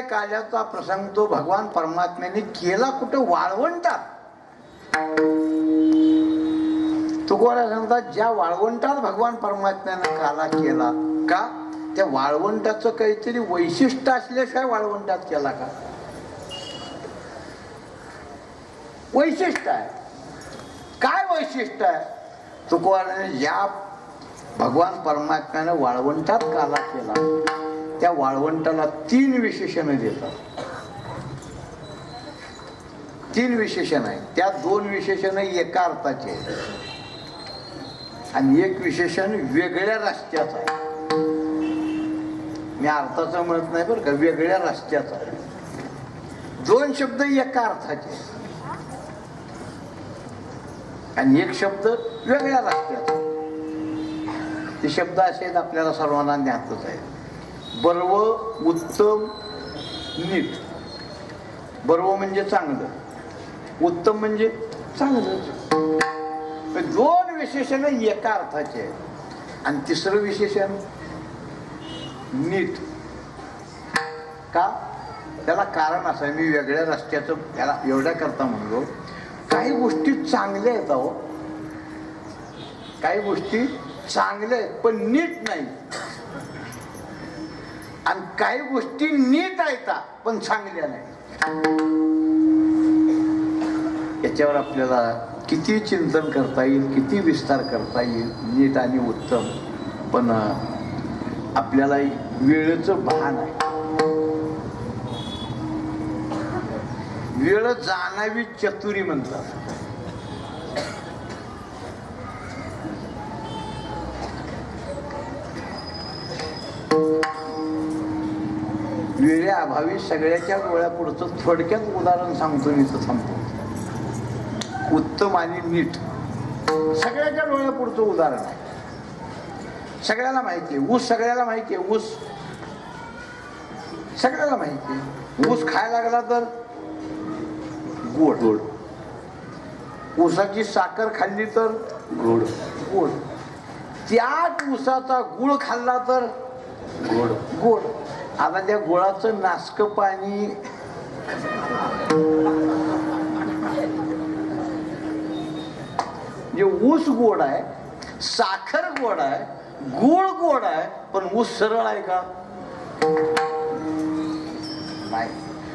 काल्याचा प्रसंग तो भगवान परमात्म्याने केला कुठं वाळवंटात. तुकोबा सांगतात ज्या वाळवंटात भगवान परमात्म्याने काला केला का त्या वाळवंटाचं काहीतरी वैशिष्ट्य असल्याशिवाय वाळवंटात केला का? वैशिष्ट्य आहे. काय वैशिष्ट्य आहे? तुकोबाने ज्या भगवान परमात्म्याने वाळवंटात काला केला त्या वाळवंटाला 3 विशेषण देतात. 3 विशेषण आहे. त्या 2 विशेषण एका अर्थाचे आणि एक विशेषण वेगळ्या रस्त्याचं आहे. मी अर्थाचं म्हणत नाही बरं का, वेगळ्या रस्त्याचा आहे. 2 शब्द एका अर्थाचे आणि एक शब्द वेगळ्या रस्त्याचा. ते शब्द असे आहेत आपल्याला सर्वांना ज्ञातच आहे. बर्व, उत्तम, नीट. बर्व म्हणजे चांगलं, उत्तम म्हणजे चांगलं. 2 विशेषण एका अर्थाचे आहेत. आणि 3रं विशेषण नीट. का? त्याला कारण असं आहे. मी वेगळ्या रस्त्याचं त्याला एवढ्या करता म्हणलो, काही गोष्टी चांगल्या आहेत अहो, काही गोष्टी चांगल्या आहेत पण नीट नाही, आणि काही गोष्टी नीट आहेत पण चांगल्या नाही. याच्यावर आपल्याला किती चिंतन करता येईल, किती विस्तार करता येईल. नीट आणि उत्तम. पण आपल्याला वेळेचं भान आहे. वेळ जाणावी चतुरी म्हणतात. वेळेअभावी सगळ्याच्या डोळ्यापुढचं थोडक्यात उदाहरण सांगतो मी, तर थांबतो. उत्तम आणि नीट सगळ्याच्या डोळ्यापुढचं उदाहरण आहे. सगळ्याला माहिती आहे. ऊस सगळ्याला माहिती आहे. ऊस सगळ्याला माहिती आहे. ऊस खायला लागला तर गोड गोड. ऊसाची साखर खाल्ली तर गोड गोड. त्याच ऊसाचा गुळ खाल्ला तर गोड गोड. आता त्या गुळाचं नासकं पाणी जे ऊस गोड आहे, साखर गोड आहे, गुळ गोड आहे, पण ऊस सरळ आहे का? नाही.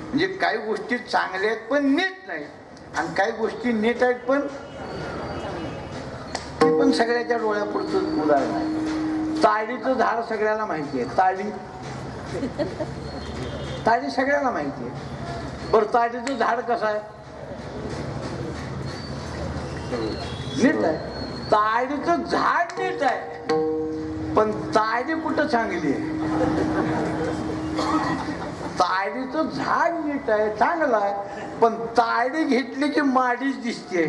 म्हणजे काही गोष्टी चांगल्या आहेत पण नीट नाही, आणि काही गोष्टी नीट आहेत पण ते पण सगळ्याच्या डोळ्यापुढचं उदाहरण आहे. ताडीचं झाड सगळ्याला माहिती आहे. ताडी ताडी सगळ्याला माहिती आहे. बरं, ताडीचं झाड कसं आहे? नीट आहे. ताडीचं झाड नीट आहे पण ताडी कुठं चांगली आहे? ताडीचं झाड नीट आहे, चांगलं आहे, पण ताडी घेतली की माडीच दिसते.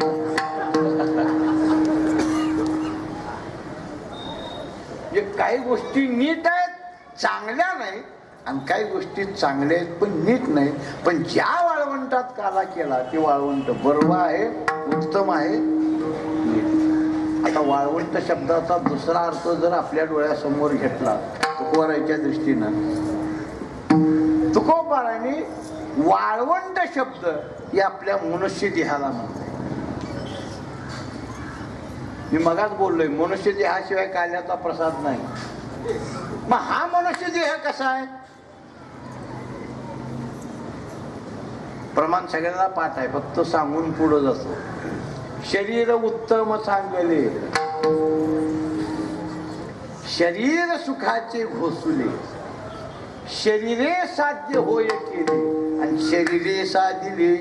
काही गोष्टी नीट आहेत, चांगल्या नाही, आणि काही गोष्टी चांगल्या आहेत पण नीट नाही. पण ज्या वाळवंटात काला केला ते वाळवंट बरोबर आहे, उत्तम आहे, नीट. आता वाळवंट शब्दाचा दुसरा अर्थ जर आपल्या डोळ्यासमोर घेतला तुकोबाराच्या दृष्टीनं, तुकोबाराने वाळवंट शब्द हे आपल्या मनुष्य देहाला म्हणते. मी मगाच बोललोय मनुष्य देहाशिवाय काल्याचा प्रसाद नाही. मग हा मनुष्य देह कसा आहे? प्रमाण सगळ्यांना पाठ आहे, फक्त सांगून पुढे जातो. शरीर उत्तम चांगले, शरीर सुखाचे घोसुले. शरीरे साध्य होय केले आणि शरीरे साधिले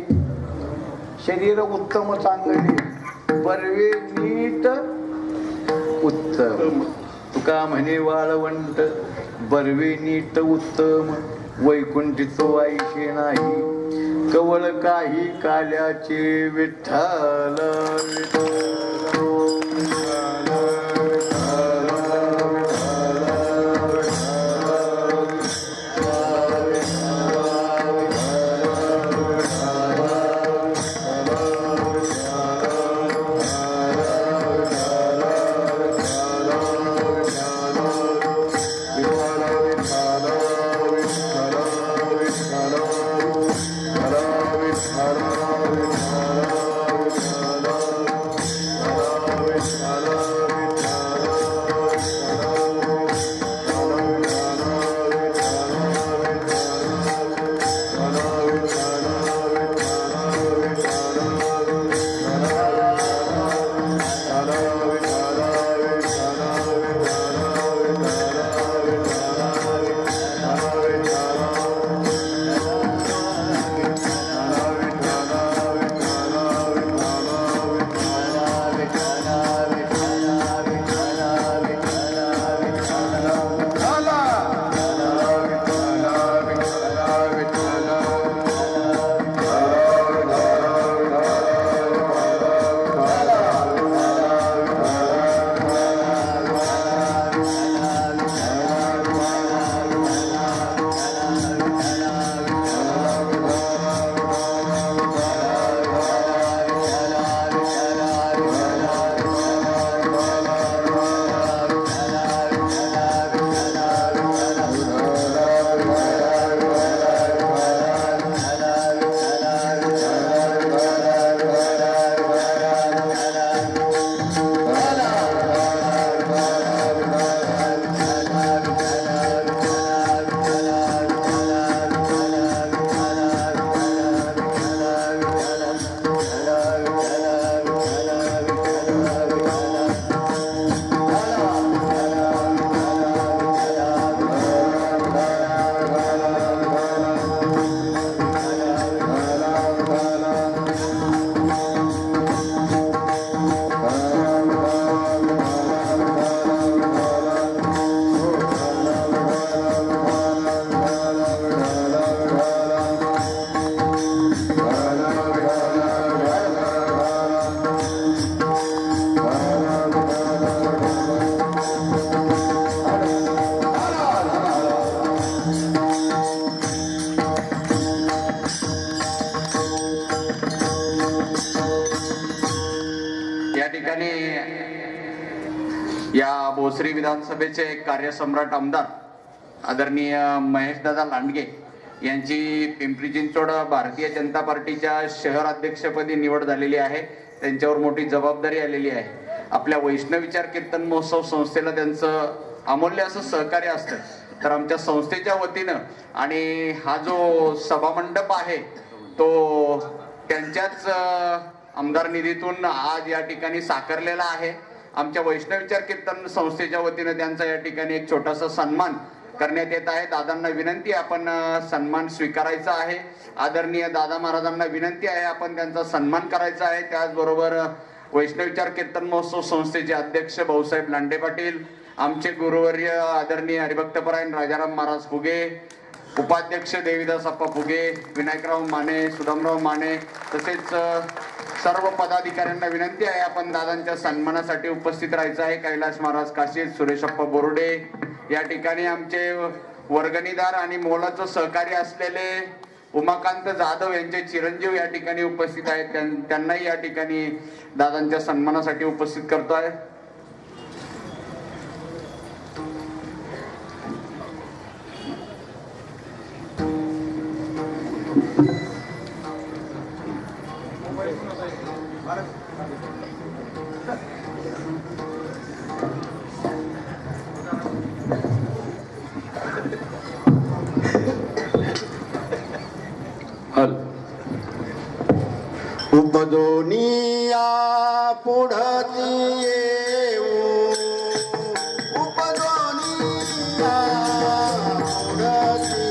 शरीर उत्तम चांगले बर्वे नीट उत्तम तुका म्हणे वाळवंट बर्वे नीट उत्तम वैकुंठीचो आईशे नाही कवळ काही काल्याचे विठ्ठल या भोसरी विधानसभेचे कार्यसम्राट आमदार आदरणीय महेशदादा लांडगे यांची पिंपरी चिंचवड भारतीय जनता पार्टीच्या शहर अध्यक्षपदी निवड झालेली आहे. त्यांच्यावर मोठी जबाबदारी आलेली आहे. आपल्या वैष्णव विचार कीर्तन महोत्सव संस्थेला त्यांचं अमूल्य असं सहकार्य असतं. तर आमच्या संस्थेच्या वतीनं आणि हा जो सभामंडप आहे तो त्यांच्याच आमदार निधीतून आज या ठिकाणी साकारलेला आहे. आमच्या वैष्णव विचार कीर्तन संस्थेच्या वतीनं त्यांचा या ठिकाणी एक छोटासा सन्मान करण्यात येत आहे. दादांना विनंती आहे आपण सन्मान स्वीकारायचा आहे. आदरणीय दादा महाराजांना विनंती आहे आपण त्यांचा सन्मान करायचा आहे. त्याचबरोबर वैष्णव विचार कीर्तन महोत्सव संस्थेचे अध्यक्ष भाऊसाहेब लांडे पाटील, आमचे गुरुवर्य आदरणीय हरिभक्तपरायण राजाराम महाराज फुगे, उपाध्यक्ष देवीदास अप्पा फुगे, विनायकराव माने, सुदामराव माने तसेच सर्व पदाधिकाऱ्यांना विनंती आहे आपण दादांच्या सन्मानासाठी उपस्थित राहायचं आहे. कैलास महाराज काशीद, सुरेशप्पा बोर्डे या ठिकाणी आमचे वर्गणीदार आणि मोलाचं सहकार्य असलेले उमाकांत जाधव यांचे चिरंजीव या ठिकाणी उपस्थित आहेत. त्यांनाही या ठिकाणी दादांच्या सन्मानासाठी उपस्थित करतोय. उपदोनिया पुढती येऊ, उपदोनिया पुढती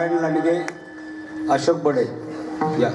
नारायण लांडगे, अशोक बडे या.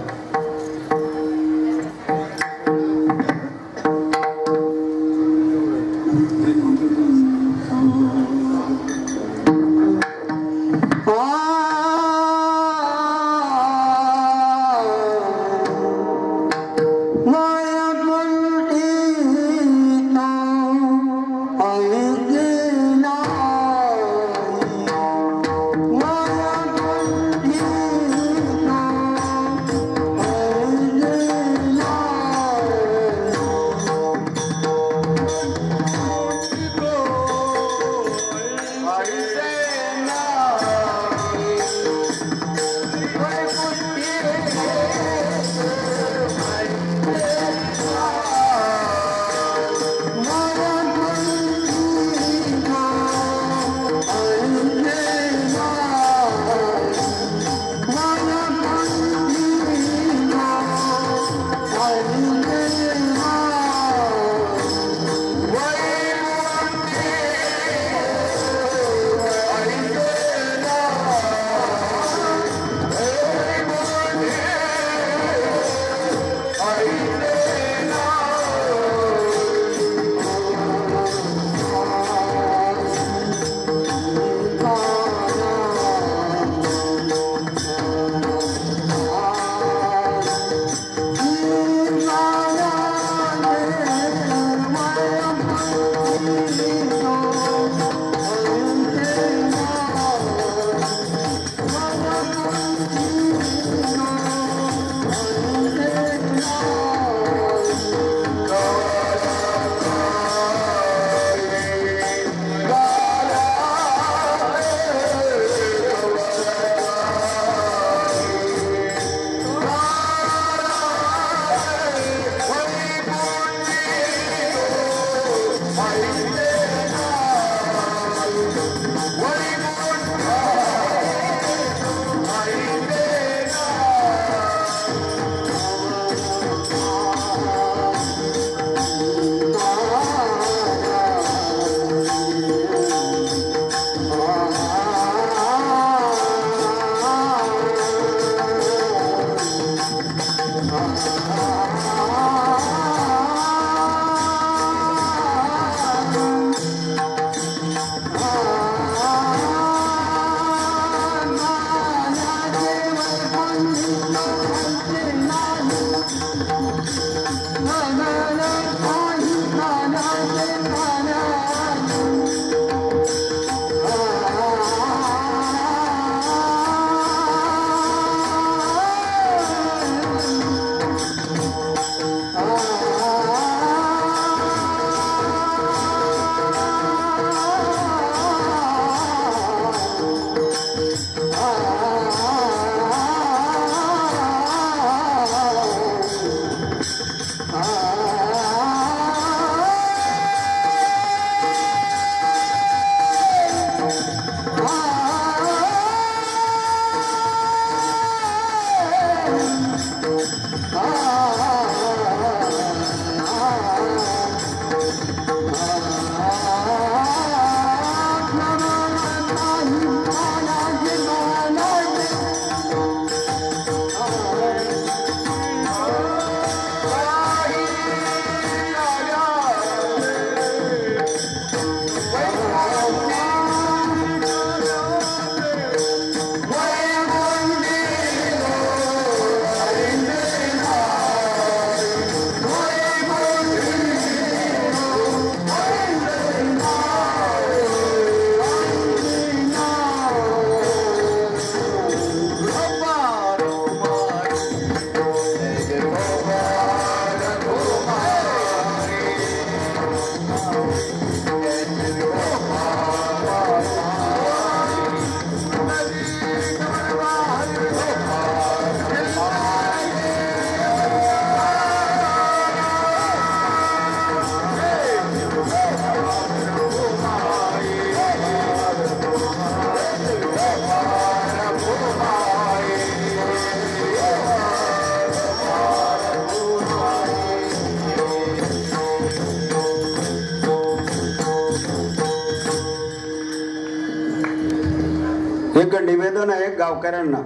एक निवेदन आहे गावकऱ्यांना.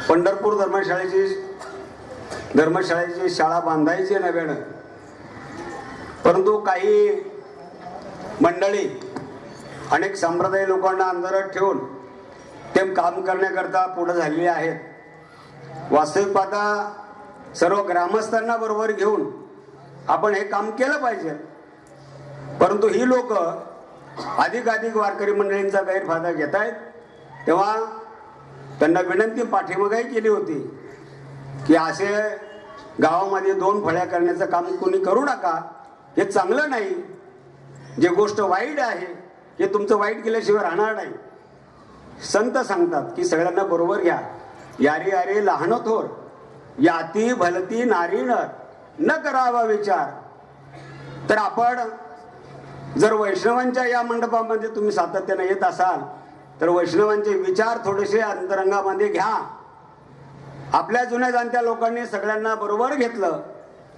पंढरपूर धर्मशाळेची शाळा बांधायची नव्यानं, परंतु काही मंडळी अनेक संप्रदाय लोकांना अंधारात ठेवून ते काम करण्याकरता पुढे झालेले आहेत. वास्तविक पाहता सर्व ग्रामस्थांना बरोबर घेऊन आपण हे काम केलं पाहिजे, परंतु ही लोक अधिकाधिक वारकरी मंडळींचा गैरफायदा घेत आहेत. तेव्हा त्यांना विनंती पाठीमागही केली होती की असे गावामध्ये 2 फळ्या करण्याचं काम कोणी करू नका, हे चांगलं नाही. जे गोष्ट वाईट आहे हे तुमचं वाईट केल्याशिवाय राहणार नाही. संत सांगतात की सगळ्यांना बरोबर घ्या. यारी यारी लहान थोर, याती भलती नारी नर, न करावा विचार. तर आपण जर वैष्णवांच्या या मंडपामध्ये तुम्ही सातत्याने येत असाल तर वैष्णवांचे विचार थोडेसे अंतरंगामध्ये घ्या. आपल्या जुन्या जाणत्या लोकांनी सगळ्यांना बरोबर घेतलं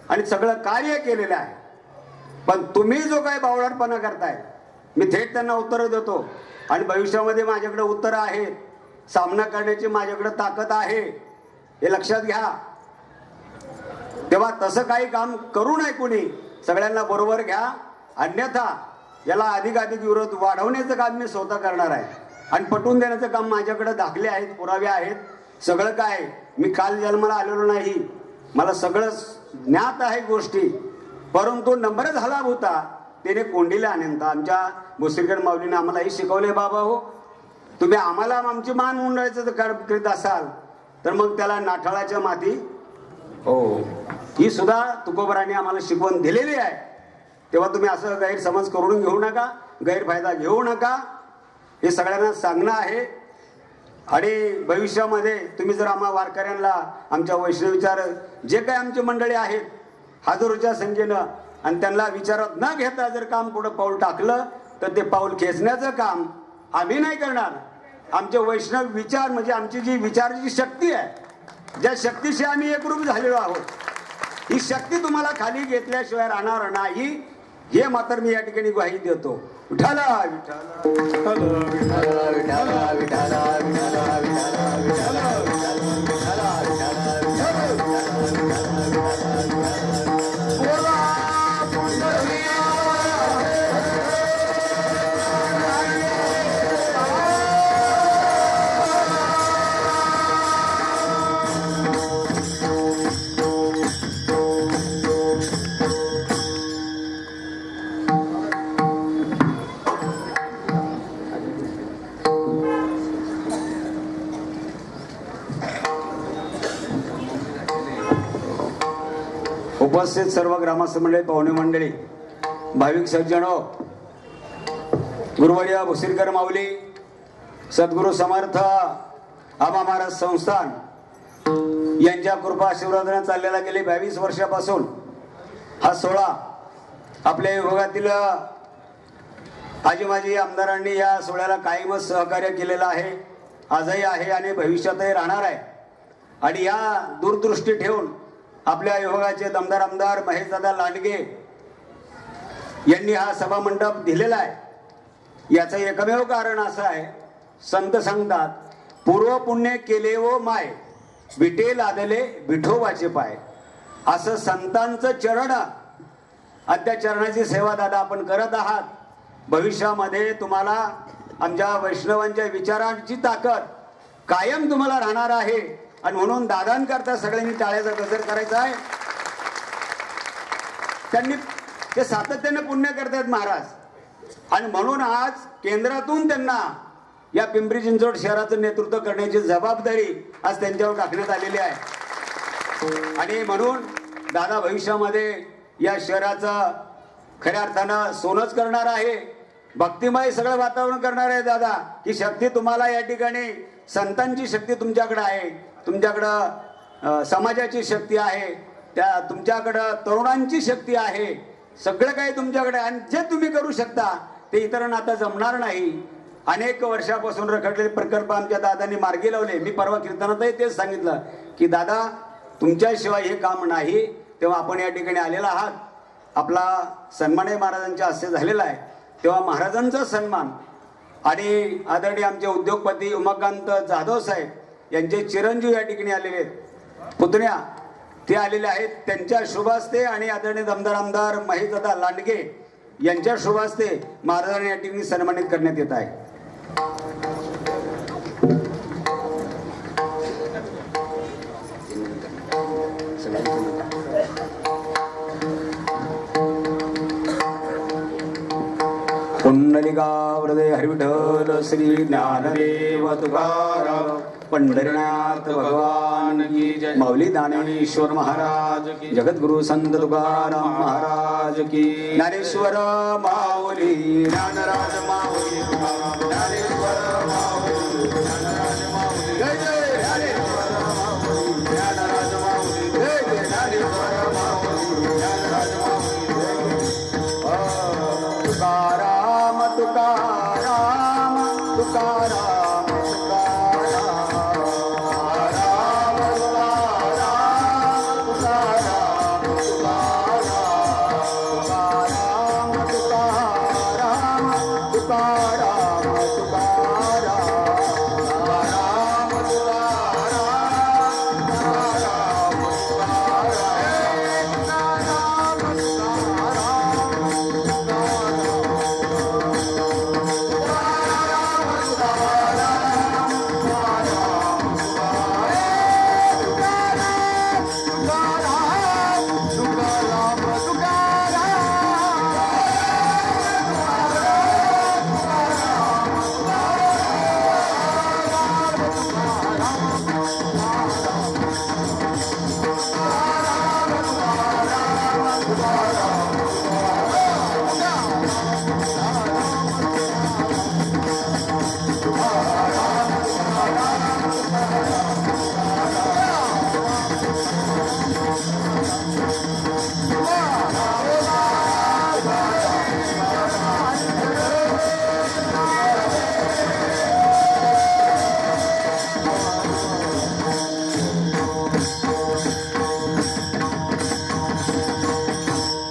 आणि सगळं कार्य केलेलं आहे. पण तुम्ही जो काही बावळटपणा करताय, मी थेट त्यांना उत्तर देतो आणि भविष्यामध्ये माझ्याकडे उत्तर आहेत, सामना करण्याची माझ्याकडे ताकद आहे, हे लक्षात घ्या. तेव्हा तसं काही काम करू नये कुणी. सगळ्यांना बरोबर घ्या, अन्यथा याला अधिकाधिक विरोध वाढवण्याचं काम मी स्वतः करणार आहे आणि पटवून देण्याचं काम माझ्याकडे दाखले आहेत, पुरावे आहेत. सगळं काय मी काल जन्माला आलेलो नाही, मला सगळं ज्ञात आहे गोष्टी. परंतु नंबर झाला होता त्याने कोंडीला आणता. आमच्या भोसरीकर माऊलीने आम्हाला हे शिकवले, बाबा हो तुम्ही आम्हाला आमची मान मुंडायचं करीत असाल तर मग त्याला नाठाळाच्या माती हो, ही सुद्धा तुकोबराने आम्हाला शिकवण दिलेली आहे. तेव्हा तुम्ही असं गैरसमज करून घेऊ नका, गैरफायदा घेऊ नका, हे सगळ्यांना सांगणं आहे. आणि भविष्यामध्ये तुम्ही जर आम्हा वारकऱ्यांना आमच्या वैष्णव विचार जे काही आमची मंडळी आहेत हजारोच्या संख्येनं आणि त्यांना विचारात न घेता जर काम पुढं पाऊल टाकलं तर ते पाऊल खेचण्याचं काम आम्ही नाही करणार. आमचे वैष्णव विचार म्हणजे आमची जी विचाराची शक्ती आहे, ज्या शक्तीशी आम्ही एकरूप झालेलो आहोत, ही शक्ती तुम्हाला खाली घेतल्याशिवाय राहणार नाही, हे मात्र मी या ठिकाणी ग्वाही देतो. विठ्ठल विठ्ठल विठ्ठल विठ्ठल उपस्थित सर्व ग्रामस्थ मंडळी, पाहुणे मंडळी, भाविक सज्जनो, गुरुवर्य भोसरीकर माऊली, सद्गुरू समर्थ आबा महाराज संस्थान यांच्या कृपा आशीर्वादाने चाललेला गेले 22 वर्षापासून हा सोहळा आपल्या विभागातील आजी माजी आमदारांनी या सोहळ्याला कायमच सहकार्य केलेलं आहे, आजही आहे आणि भविष्यातही राहणार आहे. आणि या दूरदृष्टी ठेवून आपल्या विभागाचे दमदार आमदार महेशदादा लांडगे यांनी हा सभा मंडप दिलेला आहे. याचं एकमेव कारण असं आहे, संत सांगतात पूर्व पुण्य केले व माय, विटे लादले विठोबाचे पाय. असं संतांचं चरण आणि त्या चरणाची सेवा दादा आपण करत आहात. भविष्यामध्ये तुम्हाला आमच्या वैष्णवांच्या विचारांची ताकद कायम तुम्हाला राहणार आहे आणि म्हणून दादांकरता सगळ्यांनी टाळ्याचा गजर करायचा आहे. त्यांनी ते सातत्याने पुण्य करतात महाराज आणि म्हणून आज केंद्रातून त्यांना या पिंपरी चिंचवड शहराचं नेतृत्व करण्याची जबाबदारी आज त्यांच्यावर टाकण्यात आलेली आहे. आणि म्हणून दादा भविष्यामध्ये या शहराचं खऱ्या अर्थानं सोनच करणार आहे, भक्तिमय सगळं वातावरण करणार आहे दादा. ही शक्ती तुम्हाला या ठिकाणी संतांची शक्ती तुमच्याकडे आहे, तुमच्याकडं समाजाची शक्ती आहे, त्या तुमच्याकडं तरुणांची शक्ती आहे, सगळं काही तुमच्याकडे. आणि जे तुम्ही करू शकता ते इतरांना आता जमणार नाही. अनेक वर्षापासून रखडलेले प्रकल्प आमच्या दादांनी मार्गी लावले. मी परवा कीर्तनातही तेच सांगितलं की दादा तुमच्याशिवाय हे काम नाही. तेव्हा आपण या ठिकाणी आलेला आहात, आपला सन्मानही महाराजांच्या हस्ते झालेला आहे. तेव्हा महाराजांचा सन्मान आणि आदरणीय आमचे उद्योगपती उमाकांत जाधव साहेब यांचे चिरंजीव या ठिकाणी आलेले आहेत, पुतण्या ते आलेले आहेत. त्यांच्या शुभ हस्ते आणि आदरणीय दमदार आमदार महेशदादा लांडगे यांच्या शुभ हस्ते महाराजांना या ठिकाणी सन्मानित करण्यात येत आहे. पुंडलिका हृदय हरिविठ्ठल श्री ज्ञानदेव तुकाराम पंढरीनाथ भगवान की जय. माऊली ज्ञानेश्वर महाराज की, जगद्गुरु संत तुकाराम महाराज की. ज्ञानेश्वर माऊली ज्ञानराज माऊली ज्ञानेश्वर माऊली ज्ञानराज माऊली जय जय ज्ञानेश्वर माऊली ज्ञानराज माऊली जय जय ज्ञानेश्वर माऊली ज्ञानराज माऊली जय. तुकाराम तुकाराम तुकाराम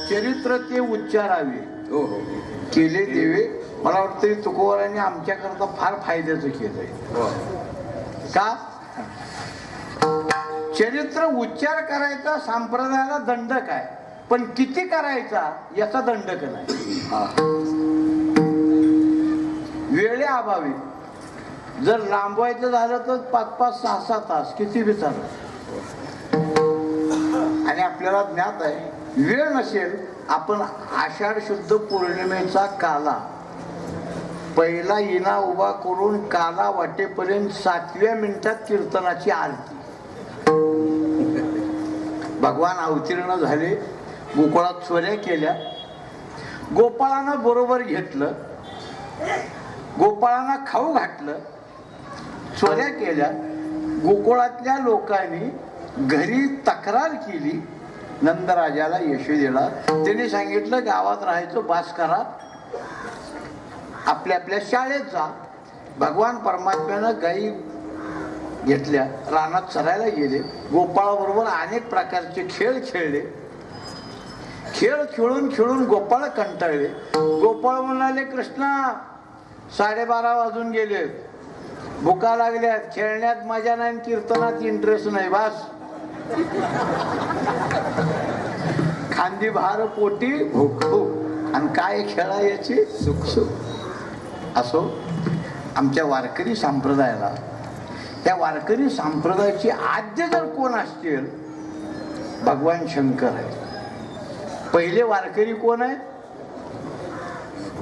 चरित्र ते उच्चारावे हो हो केले देवे. मला वाटतं तुकोबारांनी आमच्याकरता फार फायद्याचं केलंय. का? चरित्र उच्चार करायचा संप्रदायाला दंडक आहे, पण किती करायचा याचा दंडक नाही. वेळेअभावी जर लांबवायचं झालं तर 5-5, 6-6 तास किती बी चालत. आणि आपल्याला ज्ञात आहे वेळ नसेल, आपण आषाढ शुद्ध पौर्णिमेचा काला पहिला इना उभा करून काला वाटेपर्यंत 7व्या मिनिटात कीर्तनाची आरती. भगवान अवतीर्ण झाले, गोकुळात चोऱ्या केल्या, गोपाळानं बरोबर घेतलं, गोपाळांना खाऊ घातलं, चोऱ्या केल्या. गोकुळातल्या लोकांनी घरी तक्रार केली नंदराजाला, यशोदेला. त्यांनी सांगितलं गावात राहायचं बास करा, आपल्या आपल्या शाळेत जा. भगवान परमात्म्यानं गाई घेतल्या, रानात चरायला गेले, गोपाळाबरोबर अनेक प्रकारचे खेळ खेळले. खेळ खेळून खेळून गोपाळ कंटाळले. गोपाळ म्हणाले, कृष्णा 12:30 वाजून गेले, भुका लागल्यात, खेळण्यात मजा नाही, कीर्तनात इंटरेस्ट नाही, बास. खांदी भार पोटी भूक, आणि काय खेळा याची सुख सुख. असो आमच्या वारकरी संप्रदायाला, त्या वारकरी संप्रदायाची आद्य जर कोण असतील, भगवान शंकर आहे. पहिले वारकरी कोण आहे?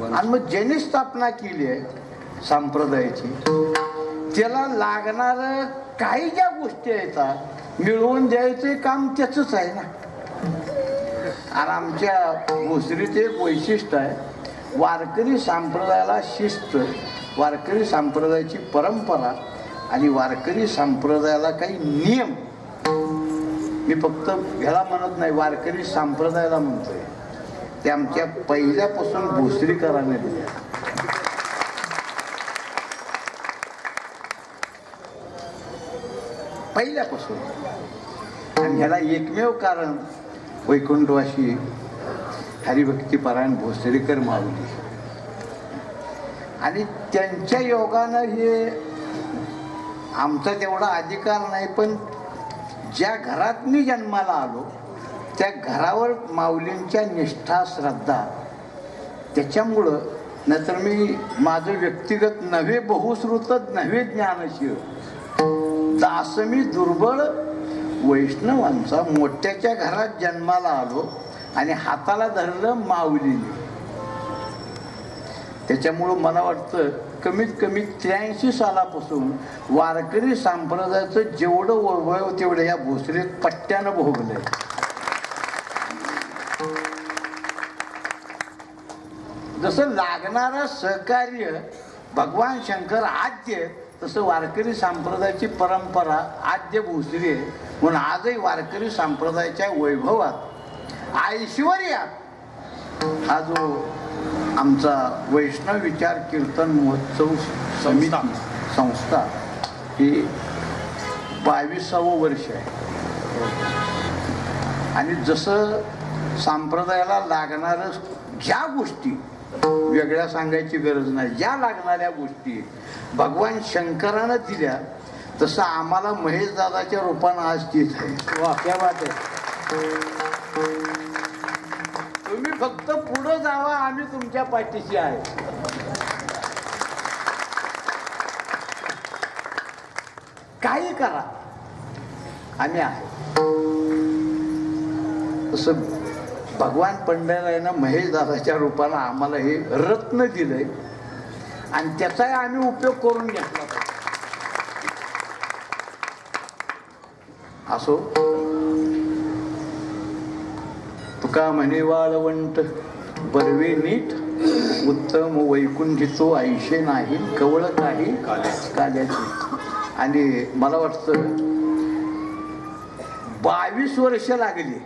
आणि मग ज्यांनी स्थापना केली आहे संप्रदायाची, त्याला लागणार काही ज्या गोष्टी येतात मिळवून द्यायचे काम त्याचंच आहे ना. आणि आमच्या भोसरीचं एक वैशिष्ट्य आहे, वारकरी संप्रदायाला शिस्त, वारकरी संप्रदायाची परंपरा आणि वारकरी संप्रदायाला काही नियम. मी फक्त ह्याला म्हणत नाही, वारकरी संप्रदायाला म्हणतोय. ते आमच्या पहिल्यापासून भोसरीकरांनी दिले. पहिल्यापासून. आणि ह्याला एकमेव कारण वैकुंठवासी हरिभक्तीपरायण भोसरीकर माऊली. आणि त्यांच्या योगानं हे आमचा तेवढा अधिकार नाही, पण ज्या घरात मी जन्माला आलो त्या घरावर माऊलींच्या निष्ठा श्रद्धा त्याच्यामुळं, नाहीतर मी माझं व्यक्तिगत नव्हे बहुश्रुतच नव्हे ज्ञानशील दास मी दुर्बळ वैष्णवांचा मोठ्याच्या घरात जन्माला आलो आणि हाताला धरलं माऊलीने. त्याच्यामुळं मला वाटतं कमीत कमी 83 सालापासून वारकरी संप्रदायाचं जेवढं वैभव तेवढं या भोसरीत पट्ट्यानं भोगलंय. जसं लागणारं सहकार्य भगवान शंकर आद्य, तसं वारकरी संप्रदायाची परंपरा आद्य भोसरी आहे. म्हणून आजही वारकरी संप्रदायाच्या वैभवात ऐश्वर्यात हा जो आमचा वैष्णव विचार कीर्तन महोत्सव समिती संस्था ही 22वं वर्ष आहे. आणि जसं संप्रदायाला लागणारं ज्या गोष्टी वेगळ्या सांगायची गरज नाही, ज्या लागणाऱ्या गोष्टी भगवान शंकरानं दिल्या तसं आम्हाला महेश दादाच्या रूपानं आज देत आहे. वा क्या बात आहे. तुम्ही फक्त पुढं जावा, आम्ही तुमच्या पाठीशी आहे. काही करा, आम्ही आहे. तसं भगवान पंढरीनं महेश दादाच्या रूपानं आम्हाला हे रत्न दिलंय आणि त्याचाही आम्ही उपयोग करून घेतला पाहिजे. असो, तुका म्हणे वाळवंट बरवे नीट उत्तम वैकुंठीचो ऐशे नाही कवळ काही काल्याची. आणि मला वाटतं 22 वर्ष लागली.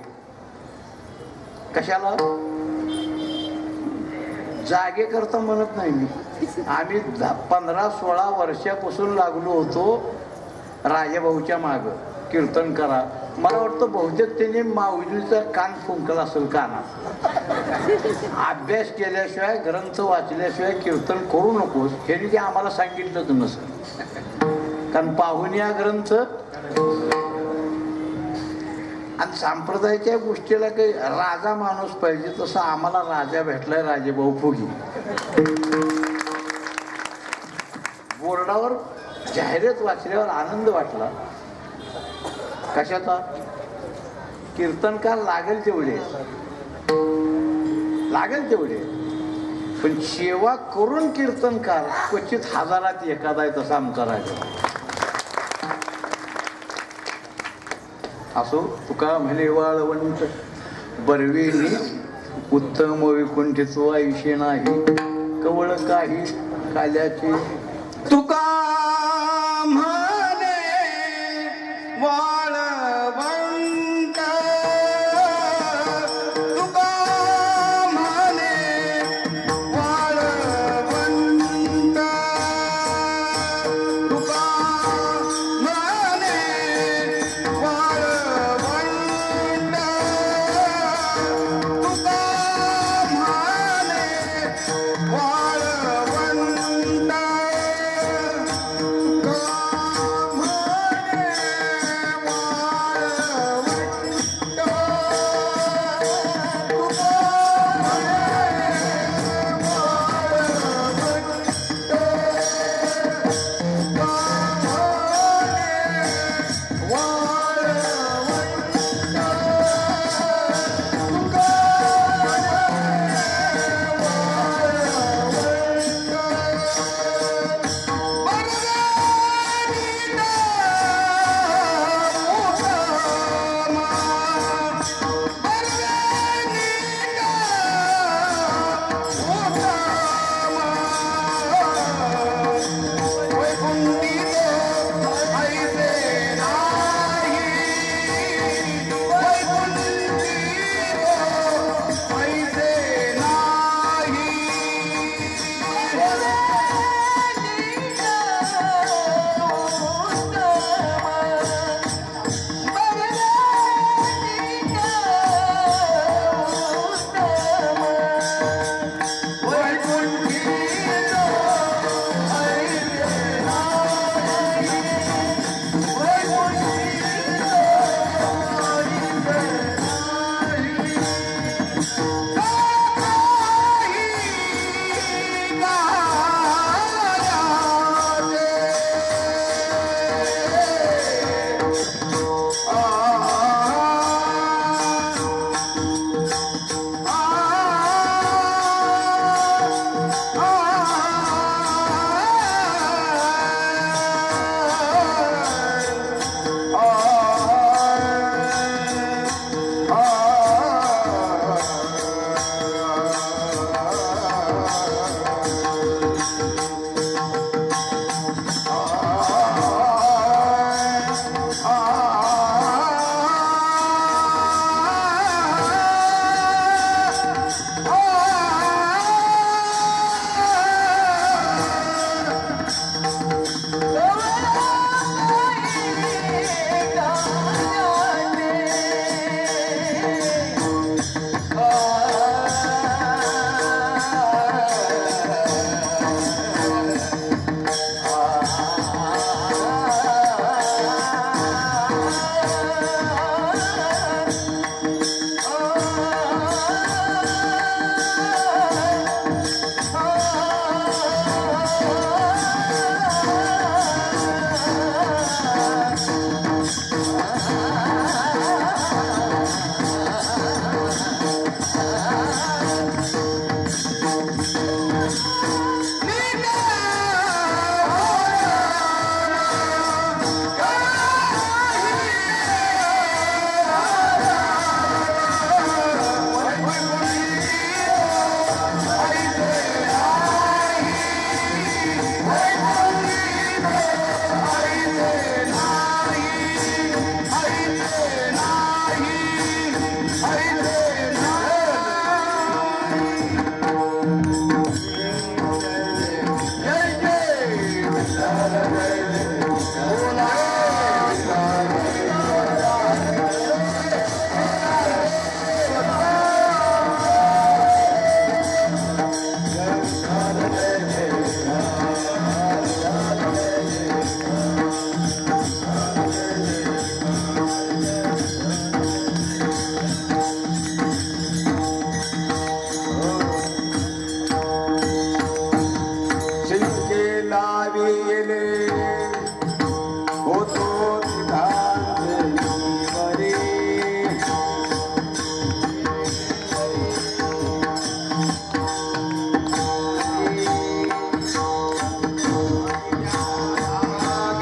कशाला? जागे करता म्हणत नाही मी, आम्ही 15-16 वर्षापासून लागलो होतो राजाभाऊच्या माग कीर्तन करा. मला वाटतं बहुतेक त्याने माऊलीचा कान फुंकला असेल कानात. अभ्यास केल्याशिवाय ग्रंथ वाचल्याशिवाय कीर्तन करू नकोस हे ते आम्हाला सांगितलंच नसेल. कारण पाहुण्या ग्रंथ आणि संप्रदायाच्या गोष्टीला काही राजा माणूस पाहिजे, तसं आम्हाला राजा भेटलाय राजेभाऊ फुगी. बोर्डावर जाहिरात वाचल्यावर आनंद वाटला. कशाचा? कीर्तनकार लागेल तेवढे पण सेवा करून कीर्तनकार क्वचित हजारात एखादा आहे, तसा आमचा राजा. असो, तुका म्हणे वाळवंट बरवेनी उत्तम वैकुंठीचो ऐशे नाही कवळ काही काल्याचे. तुका म्हणे वाळवंट, तुका म्हणे वाळवंट, तुका म्हणे वाळवंट, तुका म्हणे वाळवंट. गावी गेले होतो तिघांचीवरी.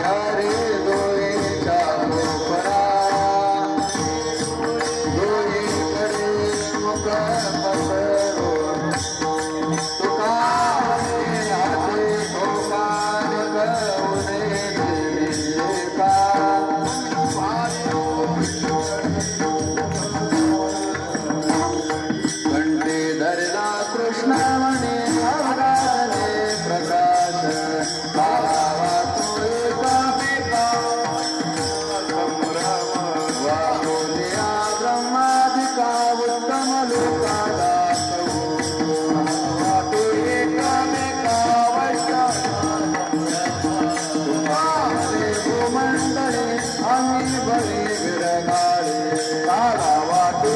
घरे डोळेच्या कोपरा, डोळेकडे मुख पसरो. तुका हाते ठोकार गवणे दिले का. कंठी धरला कृष्ण म्हणे अवतारे प्रकाश. लावा तो एकामेका वाहुल्या ब्रह्मादिका उत्तम लोकाला. मंडळे आम्ही बळे विरगाळे काळा वाटू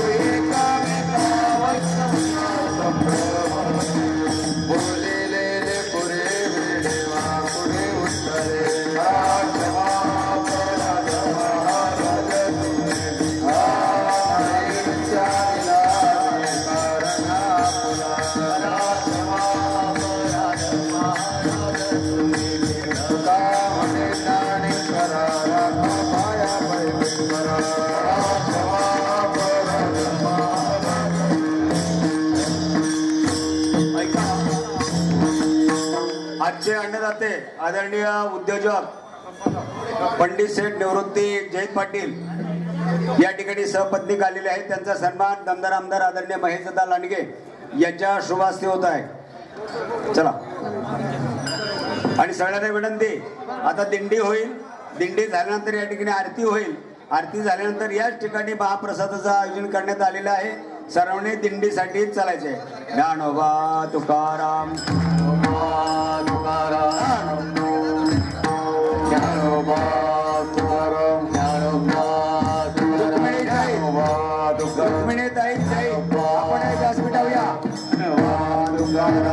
बोलेले पुरे वेडेवा पुढे उत्तरे. आजचे अन्नदाते आदरणीय उद्योजक पंडित सेठ निवृत्ती जयंत पाटील या ठिकाणी सहपत्नीक आलेले आहेत. त्यांचा सन्मान दमदार आमदार आदरणीय महेशदा लांडगे यांच्या शुभास्ते होत आहे. चला. आणि सगळ्यांना विनंती, आता दिंडी होईल. दिंडी झाल्यानंतर या ठिकाणी आरती होईल. आरती झाल्यानंतर याच ठिकाणी महाप्रसादाचं आयोजन करण्यात आलेलं आहे. सर्वांनी दिंडीसाठी चालायचे. ज्ञानोबा तुकाराम